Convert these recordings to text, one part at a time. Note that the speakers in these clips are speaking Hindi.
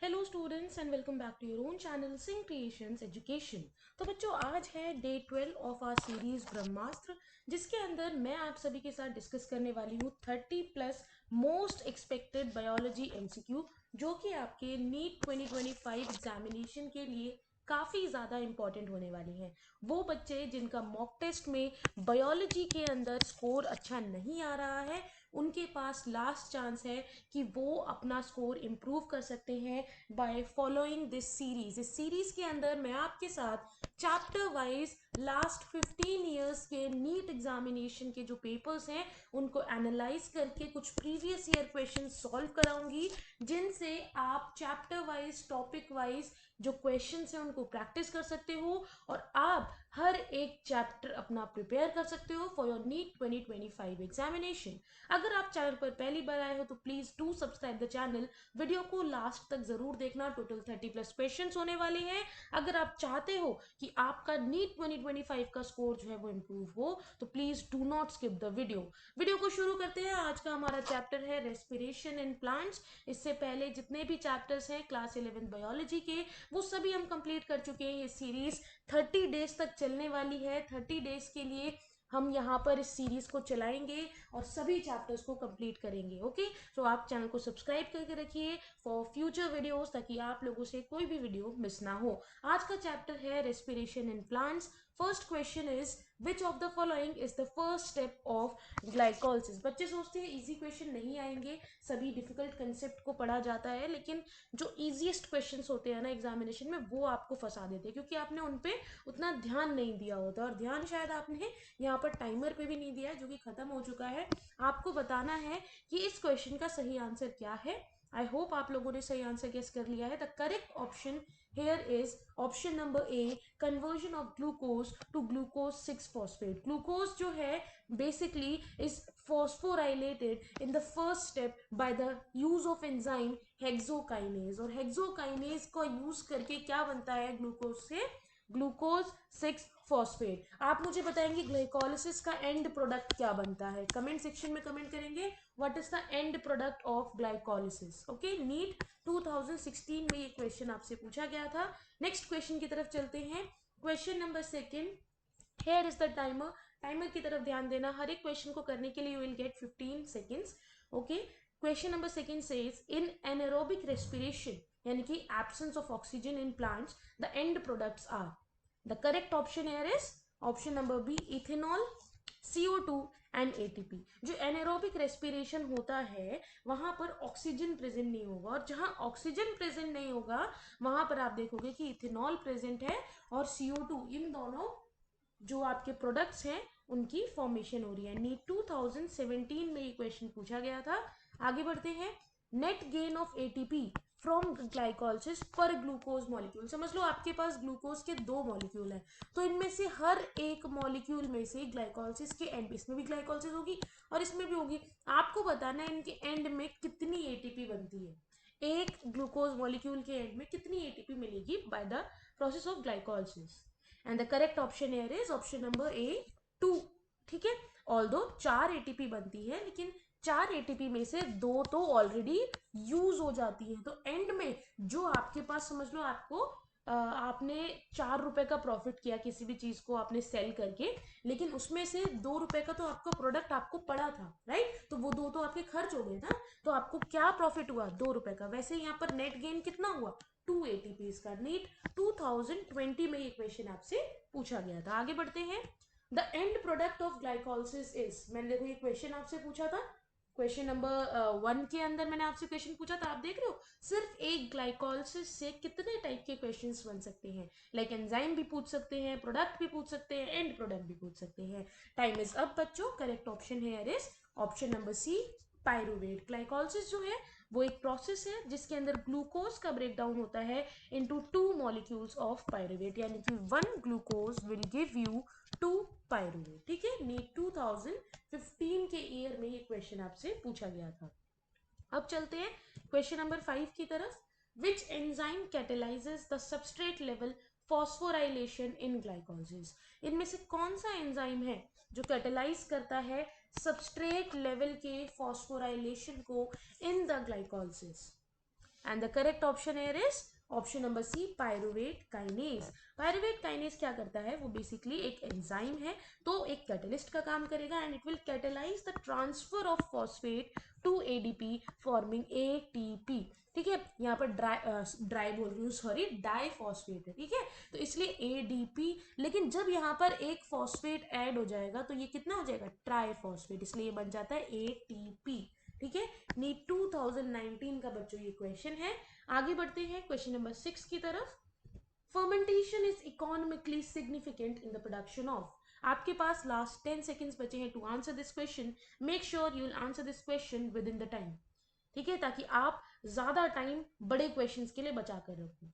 Hello students and welcome back to your own channel Singh creations education. तो बच्चों, आज है day 12 of our series Brahmastra, जिसके अंदर मैं आप सभी के साथ डिस्कस करने वाली हूँ 30+ मोस्ट एक्सपेक्टेड बायोलॉजी एमसीक्यू, जो कि आपके नीट 2025 एग्जामिनेशन के लिए काफ़ी ज़्यादा इंपॉर्टेंट होने वाली हैं। वो बच्चे जिनका मॉक टेस्ट में बायोलॉजी के अंदर स्कोर अच्छा नहीं आ रहा है, उनके पास लास्ट चांस है कि वो अपना स्कोर इम्प्रूव कर सकते हैं बाय फॉलोइंग दिस सीरीज। इस सीरीज के अंदर मैं आपके साथ चैप्टर वाइज लास्ट 15 इयर्स के नीट एग्जामिनेशन के जो पेपर्स हैं उनको एनालाइज करके कुछ प्रीवियस ईयर क्वेश्चन सॉल्व कराऊंगी, जिनसे आप चैप्टर वाइज टॉपिक वाइज जो क्वेश्चंस हैं उनको प्रैक्टिस कर सकते हो और आप हर एक चैप्टर अपना प्रिपेयर कर सकते हो फॉर योर नीट 2025 एग्जामिनेशन। अगर आप चैनल पर पहली बार आए हो तो please do subscribe the channel. Video को लास्ट तक जरूर देखना, टोटल 30+ क्वेश्चंस होने वाले हैं। अगर आप चाहते हो कि आपका नीट 2025 का स्कोर जो है वो इम्प्रूव हो तो please do not skip the video को शुरू करते हैं। आज का हमारा चैप्टर है रेस्पिरेशन इन प्लांट्स। इससे पहले जितने भी चैप्टर्स हैं क्लास 11 बायोलॉजी के, वो सभी हम कंप्लीट कर चुके हैं। ये सीरीज 30 डेज तक चलने वाली है। 30 डेज के लिए हम यहाँ पर इस सीरीज को चलाएंगे और सभी चैप्टर्स को कंप्लीट करेंगे। ओके, तो आप चैनल को सब्सक्राइब करके रखिए फॉर फ्यूचर वीडियोस, ताकि आप लोगों से कोई भी वीडियो मिस ना हो। आज का चैप्टर है respiration in plants. First question is which of the following is the first step of glycolysis. बच्चे सोचते हैं इजी क्वेश्चन नहीं आएंगे, सभी डिफिकल्ट कंसेप्ट को पढ़ा जाता है, लेकिन जो इजीएस्ट क्वेश्चंस होते हैं ना एग्जामिनेशन में, वो आपको फंसा देते हैं क्योंकि आपने उन पे उतना ध्यान नहीं दिया होता। और ध्यान शायद आपने यहाँ पर टाइमर पे भी नहीं दिया है, जो कि खत्म हो चुका है। आपको बताना है कि इस क्वेश्चन का सही आंसर क्या है। आई होप आप लोगों ने सही आंसर गेस कर लिया है। The correct option here is option number A, conversion of glucose to glucose 6 phosphate. Glucose जो है basically is phosphorylated in the first step by the use of enzyme hexokinase, और hexokinase का यूज करके क्या बनता है ग्लूकोज से? Glucose 6 phosphate. आप मुझे बताएंगे ग्लाइकोलिसिस का एंड प्रोडक्ट क्या बनता है? कमेंट सेक्शन में कमेंट करेंगे what is the end product of glycolysis. Okay, NEET 2016 में ये क्वेश्चन आपसे पूछा गया था। नेक्स्ट क्वेश्चन की तरफ चलते हैं। Question number second, here is the timer. Timer की तरफ ध्यान देना। हर एक क्वेश्चन को करने के लिए you will get 15 seconds. Okay, question number second says in anaerobic respiration, यानी कि absence of oxygen in plants, the end products are. The correct option here is option number B, ethanol, CO2 and ATP। जो एनारोबिक रेस्पिरेशन होता है वहां पर ऑक्सीजन प्रेजेंट नहीं होगा, और जहां ऑक्सीजन प्रेजेंट नहीं होगा वहां पर आप देखोगे कि इथेनॉल प्रेजेंट है और CO2, इन दोनों जो आपके प्रोडक्ट्स हैं उनकी फॉर्मेशन हो रही है। नीट 2017 में ये क्वेश्चन पूछा गया था। आगे बढ़ते हैं। Net gain of ATP from glycolysis पर ग्लूकोज मॉलिक्यूल। समझ लो आपके पास ग्लूकोज के 2 मॉलिक्यूल हैं, तो इनमें से हर एक मॉलिक्यूल में से ग्लाइकोलिसिस के एंड, इसमें भी ग्लाइकोलिसिस होगी और इसमें भी होगी, आपको बताना है इनके एंड में कितनी ATP बनती है। एक ग्लूकोज मॉलिक्यूल के एंड में कितनी ATP मिलेगी by the process of glycolysis. And the correct option here is option number A, 2। ठीक है, ऑल्दो 4 ATP बनती है, लेकिन 4 ATP में से 2 तो ऑलरेडी यूज हो जाती है। तो एंड में जो आपके पास, समझ लो आपको आपने 4 रुपए का प्रॉफिट किया, किसी भी चीज को आपने सेल करके, लेकिन उसमें से 2 रुपए का तो आपका प्रोडक्ट आपको पड़ा था, राइट? तो वो 2 तो आपके खर्च हो गए ना, तो आपको क्या प्रॉफिट हुआ? 2 रुपए का। वैसे यहाँ पर नेट गेन कितना हुआ? 2 ATP का। नीट 2020 में ये क्वेश्चन आपसे पूछा गया था। आगे बढ़ते हैं। The end product of glycolysis is, मैंने देखो ये क्वेश्चन आपसे पूछा था, क्वेश्चन नंबर 1 के अंदर मैंने आपसे क्वेश्चन पूछा था। आप देख रहे हो सिर्फ एक ग्लाइकोलिसिस से कितने टाइप के क्वेश्चंस बन सकते हैं। लाइक एंजाइम भी पूछ सकते हैं, प्रोडक्ट भी पूछ सकते हैं, एंड प्रोडक्ट भी पूछ सकते हैं। टाइम इज अप बच्चों। Correct option here is option number C, pyruvate. Glycolysis जो है वो एक प्रोसेस है जिसके अंदर ग्लूकोज का ब्रेकडाउन होता है इनटू 2 मॉलिक्यूल्स ऑफ पायरुवेट, यानी कि 1 glucose will give you 2 pyruvate. ठीक है, नीट 2015 के ईयर में ये क्वेश्चन आपसे पूछा गया था। अब चलते हैं क्वेश्चन नंबर 5 की तरफ। Which enzyme catalyses the substrate level phosphorylation in glycolysis. इनमें से कौन सा एंजाइम है जो कैटेलाइज करता है सबस्ट्रेट लेवल के फॉस्फोराइलेशन को in the glycolysis? And the correct option here is option number C, pyruvate kinase. Pyruvate kinase क्या करता है, वो बेसिकली एक एंजाइम है, तो एक कैटलिस्ट का काम करेगा and it will catalyse the transfer of phosphate to ADP forming ATP. ठीक है, यहाँ पर ड्राई बोल रही हूँ, सॉरी, डाइफॉस्फेट है। ठीक है, तो इसलिए एडीपी, लेकिन जब यहाँ पर एक फॉस्फेट ऐड हो जाएगा तो ये कितना हो जाएगा, ट्राइफॉस्फेट, इसलिए ये बन जाता है एटीपी। ठीक है, नीट 2019 का बच्चों ये क्वेश्चन है। आगे बढ़ते हैं क्वेश्चन नंबर 6 की तरफ। Fermentation is economically significant in the production of. आपके पास लास्ट 10 सेकेंड्स बचे हैं to answer this question. Make sure you will answer this question within the time. ठीक है, ताकि आप ज्यादा टाइम बड़े क्वेश्चंस के लिए बचा कर रखें।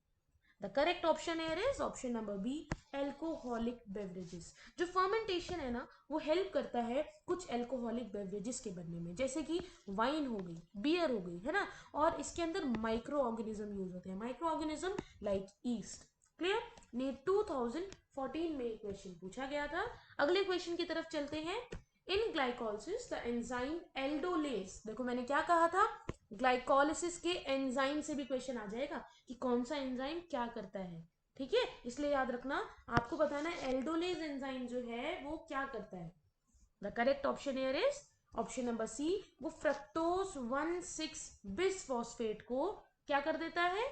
The correct option here is option number B, alcoholic beverages. जो फर्मेंटेशन है ना, वो हेल्प करता है कुछ एल्कोहलिक बेवरेजेस के बनने में, जैसे कि वाइन हो गई, बियर हो गई, है ना, और इसके अंदर माइक्रो ऑर्गेनिज्म यूज होते हैं, microorganism like yeast. Clear, NEET 2014 में क्वेश्चन पूछा गया था। अगले क्वेश्चन की तरफ चलते हैं। In glycolysis the enzyme aldolase, देखो मैंने क्या कहा था, ग्लाइकोलिसिस के एंजाइम से भी क्वेश्चन आ जाएगा कि कौन सा एंजाइम क्या करता है। ठीक है, इसलिए याद रखना, आपको बताना है एल्डोलेज एंजाइम जो है वो क्या करता है। The correct option here is option number C, वो फ्रक्टोज 1,6 बिसफॉस्फेट को क्या कर देता है,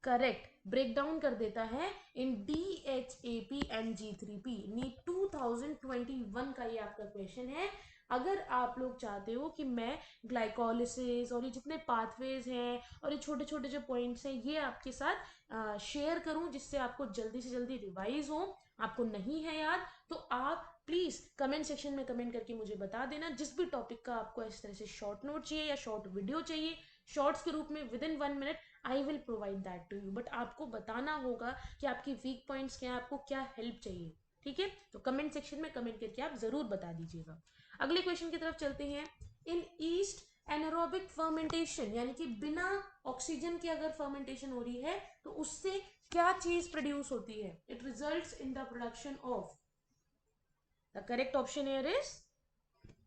करेक्ट, ब्रेक डाउन कर देता है इन DHAP एंड G3P। नीट 2021 का ये आपका क्वेश्चन है। अगर आप लोग चाहते हो कि मैं ग्लाइकोलिसिस और ये जितने पाथवेज हैं और ये छोटे छोटे जो पॉइंट्स हैं ये आपके साथ शेयर करूं जिससे आपको जल्दी से जल्दी रिवाइज हो, आपको नहीं है याद, तो आप प्लीज कमेंट सेक्शन में कमेंट करके मुझे बता देना। जिस भी टॉपिक का आपको इस तरह से शॉर्ट नोट चाहिए या शॉर्ट वीडियो चाहिए, शॉर्ट्स के रूप में within 1 minute, I will provide that to you. But आपको बताना होगा कि आपकी वीक पॉइंट्स क्या है, आपको क्या हेल्प चाहिए। ठीक है, तो कमेंट सेक्शन में कमेंट करके आप जरूर बता दीजिएगा। अगले क्वेश्चन की तरफ चलते हैं। इन ईस्ट एनारोबिक फर्मेंटेशन, यानी कि बिना ऑक्सीजन के अगर फर्मेंटेशन हो रही है तो उससे क्या चीज प्रोड्यूस होती है, it results in the production of. The correct option here is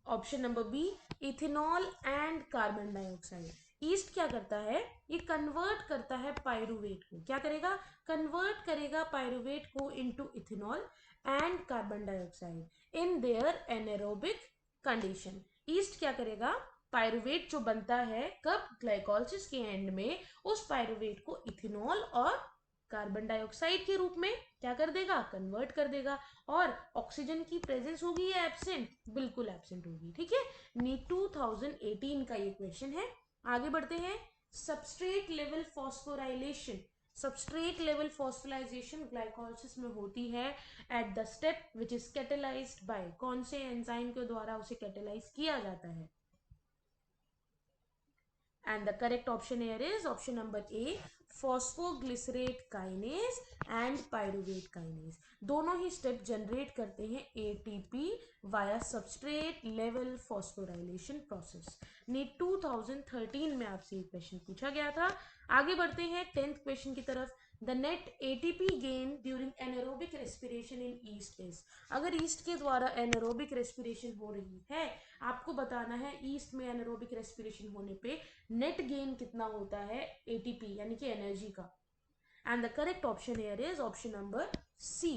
option number B, ethanol and carbon dioxide. Yeast क्या करता है, ये कन्वर्ट करता है पायरुवेट को, क्या करेगा, कन्वर्ट करेगा पायरुवेट को into ethanol and carbon dioxide in their anaerobic condition. East क्या करेगा, पायरुवेट जो बनता है कब, ग्लाइकोलिसिस के एंड में, उस पायरुवेट को इथेनॉल और कार्बन डाइऑक्साइड के रूप में क्या कर देगा, कन्वर्ट कर देगा। और ऑक्सीजन की प्रेजेंस होगी या एब्सेंट, बिल्कुल एब्सेंट होगी। ठीक है, नीट 2018 का ये क्वेश्चन है। आगे बढ़ते हैं। Substrate level phosphorylation, substrate level phosphorylation glycolysis में होती है at the step which is catalysed by, कौन से एंजाइम के द्वारा उसे कैटेलाइज किया जाता है। And the correct option here is option number A, phosphoglycerate kinase and pyruvate kinase। दोनों ही स्टेप जनरेट करते हैं ATP via substrate level phosphorylation process. NEET 2013 में आपसे एक क्वेश्चन पूछा गया था। आगे बढ़ते हैं 10th क्वेश्चन की तरफ। The net ATP gain during anaerobic respiration in east is. अगर ईस्ट के द्वारा एनारोबिक रेस्पिरेशन हो रही है, आपको बताना है ईस्ट में एनारोबिक रेस्पिरेशन होने पे नेट गेन कितना होता है ATP यानी कि एनर्जी का। And the correct option here is option number C,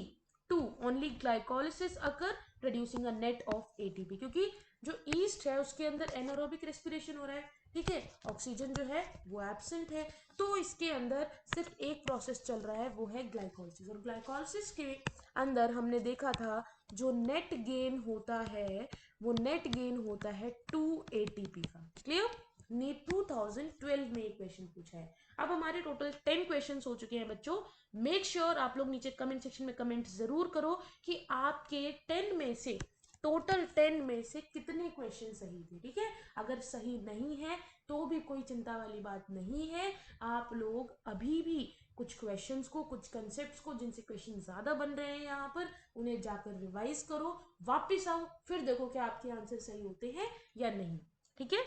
2, only glycolysis occur producing a net of ATP, क्योंकि जो ईस्ट है उसके अंदर एनारोबिक रेस्पिरेशन हो रहा है। ठीक है, ऑक्सीजन जो है वो एब्सेंट है, तो इसके अंदर सिर्फ एक प्रोसेस चल रहा है, वो है ग्लाइकोलिसिस। और ग्लाइकोलिसिस के अंदर हमने देखा था जो नेट गेन होता है वो नेट गेन होता है 2 ATP का। क्लियर, नीट 2012 में एक क्वेश्चन पूछा है। अब हमारे टोटल 10 क्वेश्चंस हो चुके हैं बच्चों। मेक श्योर आप लोग नीचे कमेंट सेक्शन में कमेंट जरूर करो कि आपके 10 में से, टोटल 10 में से कितने क्वेश्चन सही थे। ठीक है, अगर सही नहीं है तो भी कोई चिंता वाली बात नहीं है, आप लोग अभी भी कुछ क्वेश्चंस को, कुछ कंसेप्ट्स को, जिनसे क्वेश्चन ज्यादा बन रहे हैं यहाँ पर, उन्हें जाकर रिवाइज करो, वापिस आओ, फिर देखो कि आपके आंसर सही होते हैं या नहीं। ठीक है,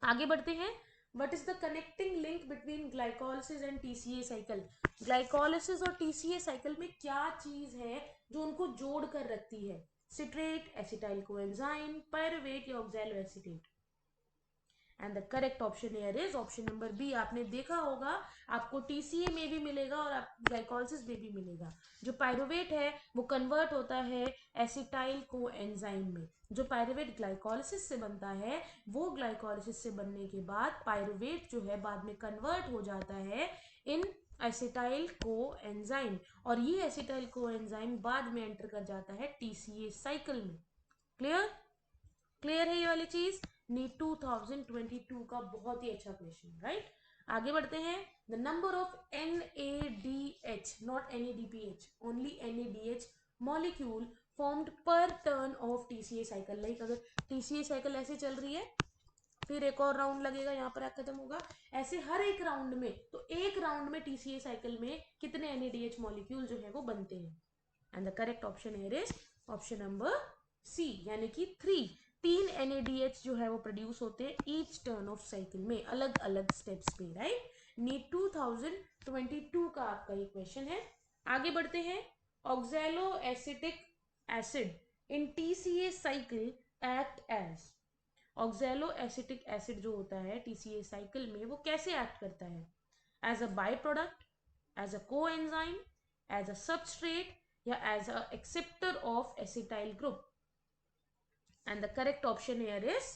आगे बढ़ते हैं। What is the connecting link between glycolysis and TCA cycle. Glycolysis और TCA साइकिल में क्या चीज है जो उनको जोड़ कर रखती है, सिट्रेट, एसिटाइल कोएंजाइम, पायरुवेट या oxaloacetate. And the correct option here is option number B. आपने देखा होगा, आपको टीसीए में भी मिलेगा और ग्लाइकोलिसिस में भी मिलेगा। जो पायरुवेट है वो कन्वर्ट होता है एसिटाइल कोएंजाइम में। जो पायरुवेट ग्लाइकोलिसिस से बनता है, वो ग्लाइकोलिसिस से बनने के बाद पायरुवेट जो है बाद में कन्वर्ट हो जाता है इन एसिटाइल कोएंजाइम, और ये एसिटाइल कोएंजाइम बाद में एंटर कर जाता है टीसीए साइकिल में। क्लियर? क्लियर है ये वाली चीज? नीट 2022 का बहुत ही अच्छा क्वेश्चन, राइट? आगे बढ़ते हैं। The number of NADH, not NADPH, only NADH molecule formed per turn of TCA cycle. Like अगर टीसीए साइकिल ऐसे चल रही है, फिर एक और राउंड लगेगा, यहाँ पर खत्म होगा, ऐसे हर एक राउंड में, तो एक राउंड में टीसीए साइकिल में कितने NADH मॉलिक्यूल जो है वो बनते हैं? And the correct option here is option number C, यानी कि 3 NADH जो है वो प्रोड्यूस होते हैं ईच टर्न ऑफ साइकिल में, अलग अलग स्टेप्स पे, राइट? नीट 2022 का आपका ये क्वेश्चन है। आगे बढ़ते हैं। Oxaloacetic acid in TCA cycle act as. Oxaloacetic acid जो होता है टीसीए साइकिल में, वो कैसे एक्ट करता है? As a byproduct, as a coenzyme, as a substrate, या as a acceptor of acetyl group? And the correct option here is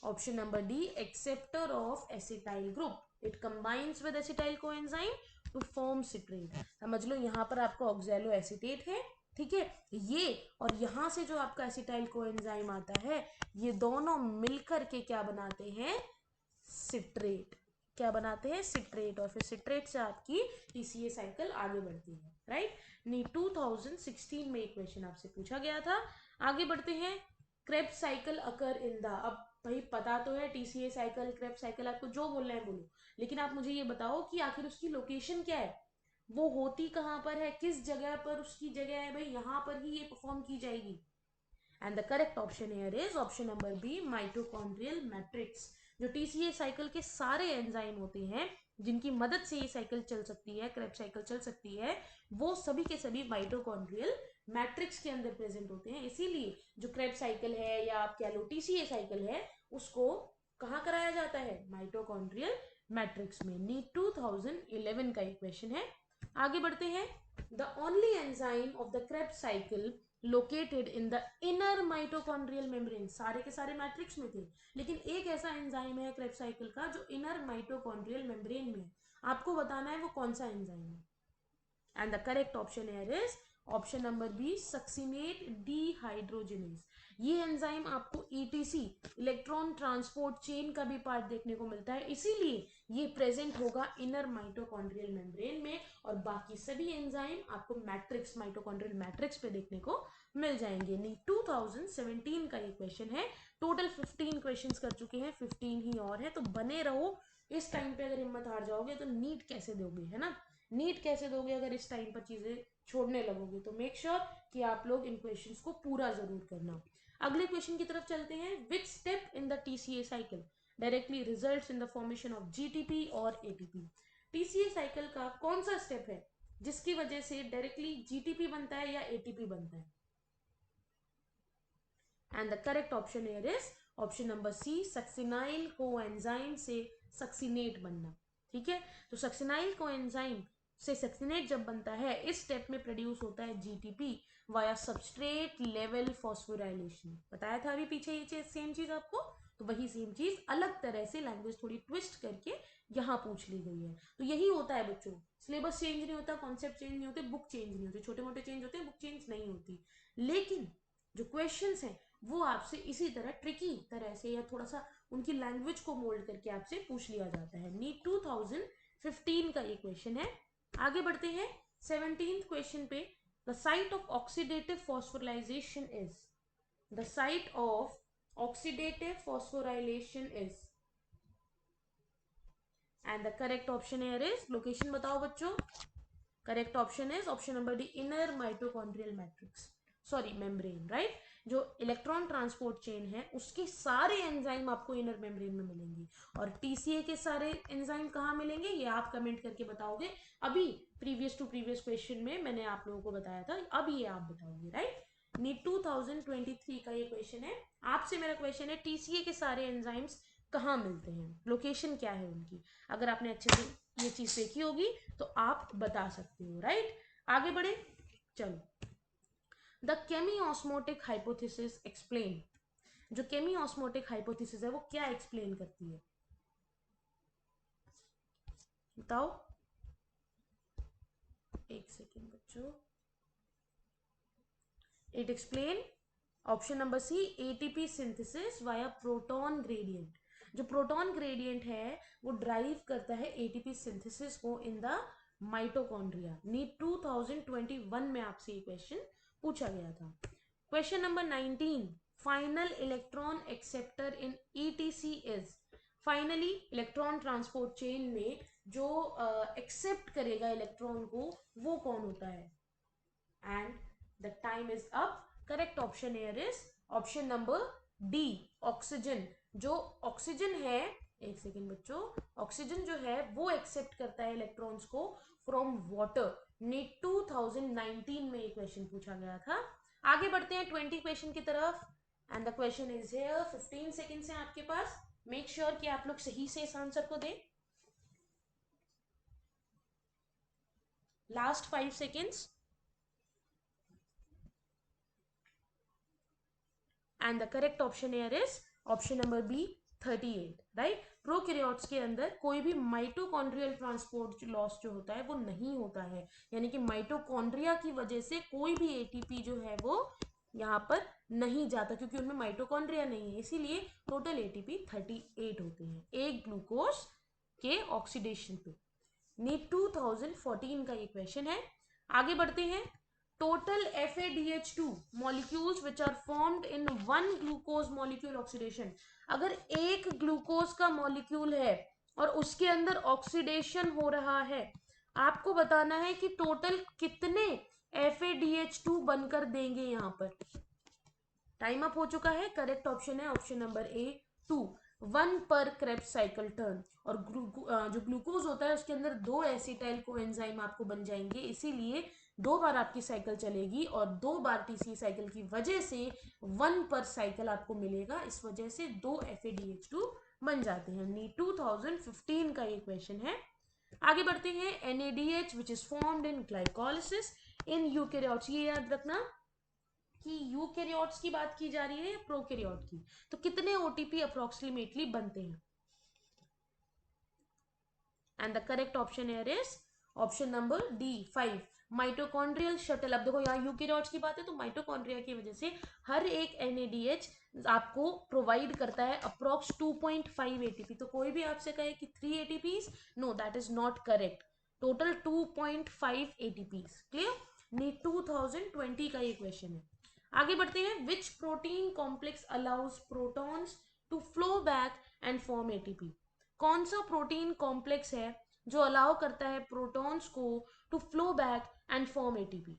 option number D, acceptor of acetyl group. It combines with acetyl coenzyme to form citrate. समझ लो यहाँ पर आपका ऑक्सैलो एसिटेट है, ठीक है, ये और यहाँ से जो आपका एसिटाइल कोएंजाइम आता है, ये दोनों मिलकर के क्या बनाते हैं? सिट्रेट। क्या बनाते हैं? सिट्रेट। और फिर सिट्रेट से आपकी टीसीए साइकिल आगे बढ़ती है, राइट? नी 2016 में एक क्वेश्चन आपसे पूछा गया था। आगे बढ़ते हैं। Krebs cycle occur in the, अब भाई पता तो है टीसीए साइकिल, क्रेब्स साइकिल, आपको जो बोलना है बोलो, लेकिन आप मुझे ये बताओ कि आखिर उसकी लोकेशन क्या है, वो होती कहाँ पर है, किस जगह पर उसकी जगह है? भाई यहाँ पर ही ये परफॉर्म की जाएगी। And the correct option here is option number B, mitochondrial matrix. जो टीसीए साइकिल के सारे एंजाइम होते हैं जिनकी मदद से ये साइकिल चल सकती है, क्रेब्स साइकिल चल सकती है, वो सभी के सभी माइटोकॉन्ड्रियल मैट्रिक्स के अंदर प्रेजेंट होते हैं। इसीलिए जो क्रेब्स साइकिल है या आप कह लो टीसीए साइकिल है, उसको कहाँ कराया जाता है? माइटोकॉन्ड्रियल मैट्रिक्स में। नीट 2011 का एक क्वेश्चन है। आगे बढ़ते हैं। The only enzyme of the Krebs cycle located in the inner mitochondrial membrane, सारे के सारे मैट्रिक्स में थे, लेकिन एक ऐसा एंजाइम है क्रेब्स साइकिल का जो इनर माइटोकॉन्ड्रियल मेम्ब्रेन में, आपको बताना है वो कौन सा एंजाइम है। And the correct option here is option number B, succinate dehydrogenase. ये एंजाइम आपको ईटीसी, इलेक्ट्रॉन ट्रांसपोर्ट चेन का भी पार्ट देखने को मिलता है, इसीलिए ये प्रेजेंट होगा इनर माइटोकॉन्ड्रियल मेम्ब्रेन में, और बाकी सभी एंजाइम आपको मैट्रिक्स, माइटोकॉन्ड्रियल मैट्रिक्स पे देखने को मिल जाएंगे। नी 2017 का ये क्वेश्चन है। टोटल 15 क्वेश्चंस कर चुके हैं, 15 ही और है, तो बने रहो। इस टाइम पे अगर हिम्मत हार जाओगे तो नीट कैसे दोगे, है ना? नीट कैसे दोगे अगर इस टाइम पर चीजें छोड़ने लगोगे? तो मेक श्योर कि आप लोग इन क्वेश्चंस को पूरा जरूर करना। अगले क्वेश्चन की तरफ चलते हैं। Which step in the TCA cycle directly results in the formation of GTP और एटीपी? टीसीए साइकिल का कौन सा स्टेप है जिसकी वजह से डायरेक्टली जीटीपी बनता है या एटीपी बनता है? And the correct option here is option number C, succinyl coenzyme से सक्सिनेट बनना। ठीक है, तो सक्सिनाइल कोएंजाइम से सक्सिनेट जब बनता है, इस स्टेप में प्रोड्यूस होता है GTP via substrate level phosphorylation. बताया था अभी पीछे ये सेम चीज आपको, तो वही सेम चीज अलग तरह से लैंग्वेज थोड़ी ट्विस्ट करके यहाँ पूछ ली गई है। तो यही होता है बच्चों, सिलेबस चेंज नहीं होता, कॉन्सेप्ट चेंज नहीं होते, बुक चेंज नहीं होती, छोटे मोटे चेंज होते हैं, बुक चेंज नहीं होती, लेकिन जो क्वेश्चंस हैं वो आपसे इसी तरह ट्रिकी तरह से या थोड़ा सा उनकी लैंग्वेज को मोल्ड करके आपसे पूछ लिया जाता है। नीट 2015 का ये क्वेश्चन है। आगे बढ़ते हैं 17th क्वेश्चन पे। The site of oxidative phosphorylation is, the site of oxidative phosphorylation is, and the correct option here is, location बताओ बच्चों। Correct option is option number D, inner mitochondrial matrix, sorry membrane, right? जो इलेक्ट्रॉन ट्रांसपोर्ट चेन है उसके सारे एंजाइम आपको इनर मेम्ब्रेन में मिलेंगे, और टीसीए के सारे एंजाइम कहाँ मिलेंगे ये आप कमेंट करके बताओगे। अभी प्रीवियस टू प्रीवियस क्वेश्चन में मैंने आप लोगों को बताया था, अब ये आप बताओगे, राइट? नीट 2023 का ये क्वेश्चन है। आपसे मेरा क्वेश्चन है, टीसीए के सारे एंजाइम्स कहाँ मिलते हैं, लोकेशन क्या है उनकी। अगर आपने अच्छे से ये चीज देखी होगी तो आप बता सकते हो, राइट। आगे बढ़े, चलो। द केमी ऑस्मोटिक हाइपोथेसिस एक्सप्लेन, जो केमी ऑस्मोटिक हाइपोथेसिस है वो क्या एक्सप्लेन करती है, बताओ। एक सेकेंड बच्चों। It explain, option number C, ATP synthesis via proton gradient. जो प्रोटॉन ग्रेडियंट है वो ड्राइव करता है एटीपी सिंथेसिस को इन द माइटोकॉन्ड्रिया। नीट 2021 में आपसे ये क्वेश्चन पूछा गया था। Question number 19, final electron acceptor in etc is. Finally electron transport chain में जो एक्सेप्ट करेगा इलेक्ट्रॉन को वो कौन होता है, and the time is up. Correct option here is option number D, oxygen. जो ऑक्सीजन है, एक सेकेंड बच्चों, ऑक्सीजन जो है वो एक्सेप्ट करता है इलेक्ट्रॉन्स को फ्रॉम वाटर। नीट 2019 में ये क्वेश्चन पूछा गया था। आगे बढ़ते हैं 20 क्वेश्चन की तरफ, and the question is here. 15 seconds हैं आपके पास, मेक श्योर कि आप लोग सही से इस आंसर को दें। Last 5 seconds, and the correct option here is option number B, 38, right. Prokaryotes के अंदर कोई भी माइटोकॉन्ड्रियल ट्रांसपोर्ट लॉस जो होता है वो नहीं होता है, यानी कि माइटोकॉन्ड्रिया की वजह से कोई भी एटीपी जो है वो यहाँ पर नहीं जाता, क्योंकि उनमें माइटोकॉन्ड्रिया नहीं है, इसीलिए टोटल एटीपी 38 होते हैं एक ग्लूकोज के ऑक्सीडेशन पे। नीट 2014 का ये क्वेश्चन है। आगे बढ़ते हैं। Total FADH2 molecules which are formed in one glucose molecule oxidation। अगर एक ग्लूकोज का मॉलिक्यूल है और उसके अंदर ऑक्सीडेशन हो रहा है, आपको बताना है कि टोटल कितने FADH2 बनकर देंगे। यहां पर टाइम अप हो चुका है। करेक्ट ऑप्शन है ऑप्शन नंबर ए, 2, 1 पर क्रेब्स साइकिल टर्न। और जो ग्लूकोज होता है उसके अंदर 2 एसिटाइल कोएंजाइम आपको बन जाएंगे, इसीलिए 2 बार आपकी साइकिल चलेगी और 2 बार टीसी साइकिल की वजह से 1 पर साइकिल आपको मिलेगा, इस वजह से 2 FADH2 बन जाते हैं। नीट 2015 का ये क्वेश्चन है। आगे बढ़ते हैं। NADH which is formed in glycolysis in eukaryotes. ये याद रखना कि यूकैरियोट्स की बात की जा रही है या प्रोकैरियोट की। तो कितने ओटीपी अप्रोक्सीमेटली बनते हैं, and the correct option here is option number D, 5, mitochondrial shuttle. अब देखो यहाँ यूकैरियोट्स की बात है तो माइटोकॉन्ड्रिया की वजह से हर एक NADH आपको प्रोवाइड करता है अप्रोक्स 2.5 एटीपी। तो कोई भी आपसे कहे कि 3 ATPs, no, that is not correct. Total 2.5 ATPs. Clear. NEET 2020 का ये क्वेश्चन है। आगे बढ़ते हैं। Which protein complex allows protons to flow back and form ATP. कौन सा प्रोटीन कॉम्प्लेक्स है जो अलाउ करता है प्रोटॉन्स को to flow back and form ATP,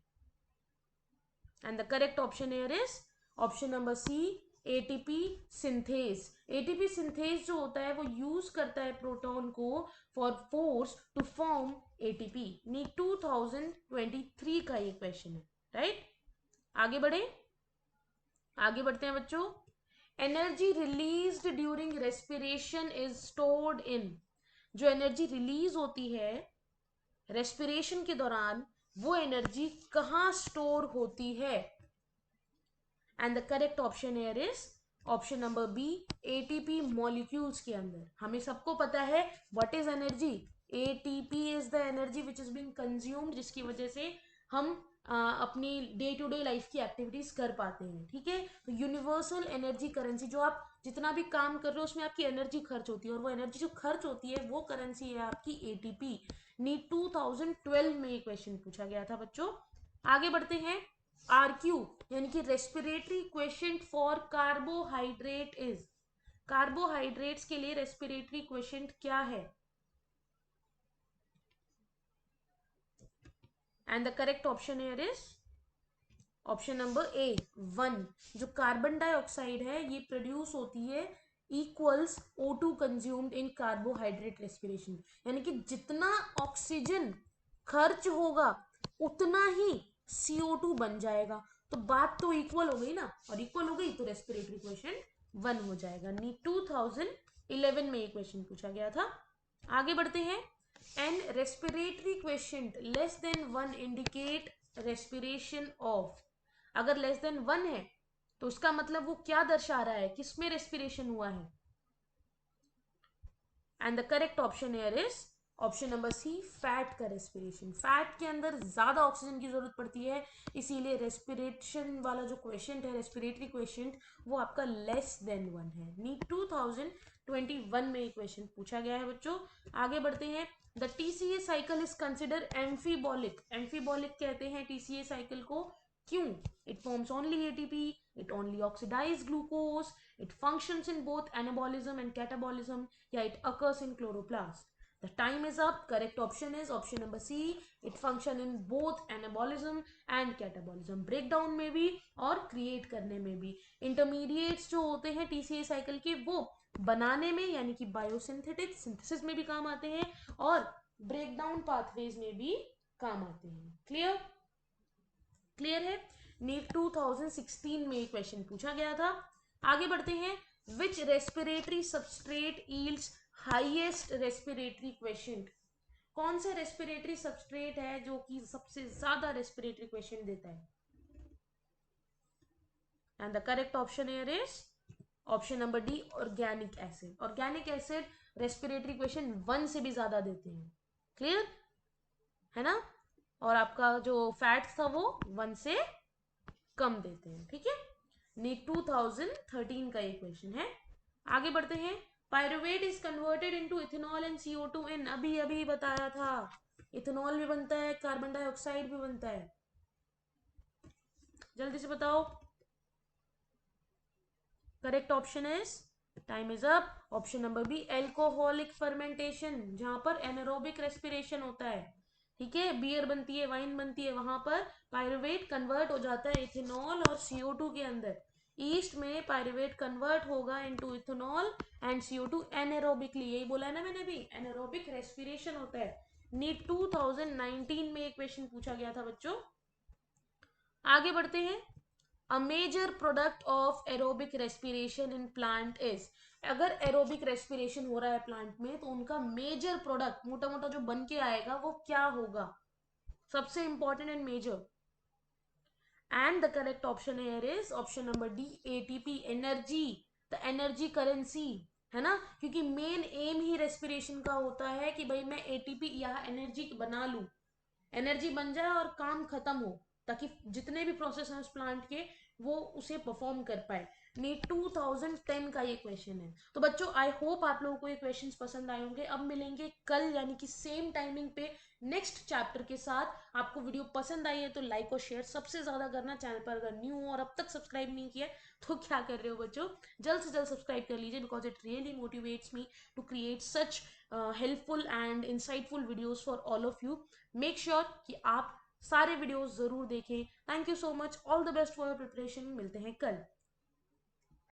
and the correct option here is option number C, ATP synthase. ATP synthase जो होता है वो यूज करता है प्रोटॉन को for force to form ATP. NEET 2023 का ये क्वेश्चन है, राइट। आगे बढ़े, आगे बढ़ते हैं बच्चों। Energy released during respiration is stored in. जो एनर्जी रिलीज होती है रेस्पिरेशन के दौरान वो एनर्जी कहां स्टोर होती है, and the correct option here is option number B, ATP molecules के अंदर। हमें सबको पता है what is energy. ATP is the energy which is being consumed, जिसकी वजह से हम अपनी डे टू डे लाइफ की एक्टिविटीज कर पाते हैं, ठीक है। तो यूनिवर्सल एनर्जी करेंसी, जो आप जितना भी काम कर रहे हो उसमें आपकी एनर्जी खर्च होती है, और वो एनर्जी जो खर्च होती है वो करेंसी है आपकी एटीपी। नीट 2012 में ये क्वेश्चन पूछा गया था बच्चों। आगे बढ़ते हैं। आरक्यू यानी कि respiratory question for carbohydrate is. Carbohydrates के लिए रेस्पिरेटरी क्वेश्चन क्या है, and the correct option here is option number A, 1। जो कार्बन डाइऑक्साइड है ये प्रोड्यूस होती है equals O2 consumed in carbohydrate respiration, यानी कि जितना ऑक्सीजन खर्च होगा उतना ही CO2 बन जाएगा। तो बात तो इक्वल हो गई ना, और इक्वल हो गई तो रेस्पिरेटरी क्वेश्चन 1 हो जाएगा। नीट 2000 11 में ये क्वेश्चन पूछा गया था। आगे बढ़ते हैं। An respiratory question less than 1 indicate respiration of. अगर लेस देन 1 है तो उसका मतलब वो क्या दर्शा रहा है, किसमें रेस्पिरेशन हुआ है। And the correct option here is option number C, fat का रेस्पिरेशन। फैट के अंदर ज्यादा ऑक्सीजन की जरूरत पड़ती है, इसीलिए रेस्पिरेशन वाला जो क्वेश्चन है, रेस्पिरेटरी क्वेश्चन, वो आपका लेस देन 1 है। नीट 2021 में ये क्वेश्चन पूछा गया है बच्चों। आगे बढ़ते हैं। The TCA cycle is consider amphibolic. Amphibolic कहते हैं टीसीए साइकिल को, क्यों? It forms only ATP, it only oxidize glucose, it functions in both anabolism and catabolism, yeah, it occurs in chloroplast. The time is up. Correct option is option number C, it function in both anabolism and catabolism, breakdown में भी और create करने में भी। intermediates जो होते हैं TCA साइकिल के, वो बनाने में यानी कि बायोसिंथेटिक सिंथेसिस में भी काम आते हैं और ब्रेकडाउन पाथवेज में भी काम आते हैं। क्लियर? क्लियर है। नीट 2016 में क्वेश्चन पूछा गया था। आगे बढ़ते हैं। Which respiratory substrate yields highest respiratory quotient. कौन सा रेस्पिरेटरी सबस्ट्रेट है जो कि सबसे ज्यादा रेस्पिरेटरी क्वेश्चन देता है? And the correct option here is option number D, organic acid. Organic acid respiratory question 1 से भी ज्यादा देते हैं। क्लियर है ना? और आपका जो फैट्स था वो 1 से कम देते हैं। ठीक है। नीट 2013 का ये क्वेश्चन है। आगे बढ़ते हैं। Pyruvate is converted into ethanol and CO2 इन, अभी अभी बताया था, इथेनॉल भी बनता है, कार्बन डाइऑक्साइड भी बनता है। जल्दी से बताओ। Correct option is, time is up, option number B, alcoholic fermentation, जहां पर एनारोबिक रेस्पिरेशन होता है। ठीक है, बियर बनती है, वाइन बनती है, वहां पर पायरुवेट कन्वर्ट हो जाता है इथेनॉल और CO2 के अंदर। ईस्ट में पायरुवेट कन्वर्ट होगा into ethanol and CO2 anaerobically, यही बोला है ना मैंने भी, एनारोबिक रेस्पिरेशन होता है। नीट 2019 में एक क्वेश्चन पूछा गया था बच्चों। आगे बढ़ते हैं। A major product of aerobic respiration in plant is, अगर एरोबिक रेस्पिरेशन हो रहा है प्लांट में तो उनका मेजर प्रोडक्ट, मोटा मोटा जो बन के आएगा वो क्या होगा, सबसे important and major. And the correct option here is option number D, ATP, energy, the energy currency, है ना? क्योंकि मेन एम ही रेस्पिरेशन का होता है कि भाई मैं एटीपी या एनर्जी बना लूं, एनर्जी बन जाए और काम खत्म हो, ताकि जितने भी प्रोसेस हैं उस प्लांट के वो उसे परफॉर्म कर पाए। नीट 2010 का ये क्वेश्चन है। तो बच्चों आई होप आप लोगों को ये क्वेश्चंस पसंद आए होंगे। अब मिलेंगे कल यानी कि सेम टाइमिंग पे नेक्स्ट चैप्टर के साथ। आपको वीडियो पसंद आई है तो लाइक और शेयर सबसे ज्यादा करना। चैनल पर अगर न्यू हो और अब तक सब्सक्राइब नहीं किया तो क्या कर रहे हो बच्चों, जल्द से जल्द सब्सक्राइब कर लीजिए, because it really motivates me to create such helpful and insightful videos for all of you. Make sure कि आप सारे वीडियोस जरूर देखें। Thank you so much, all the best for your preparation. मिलते हैं कल।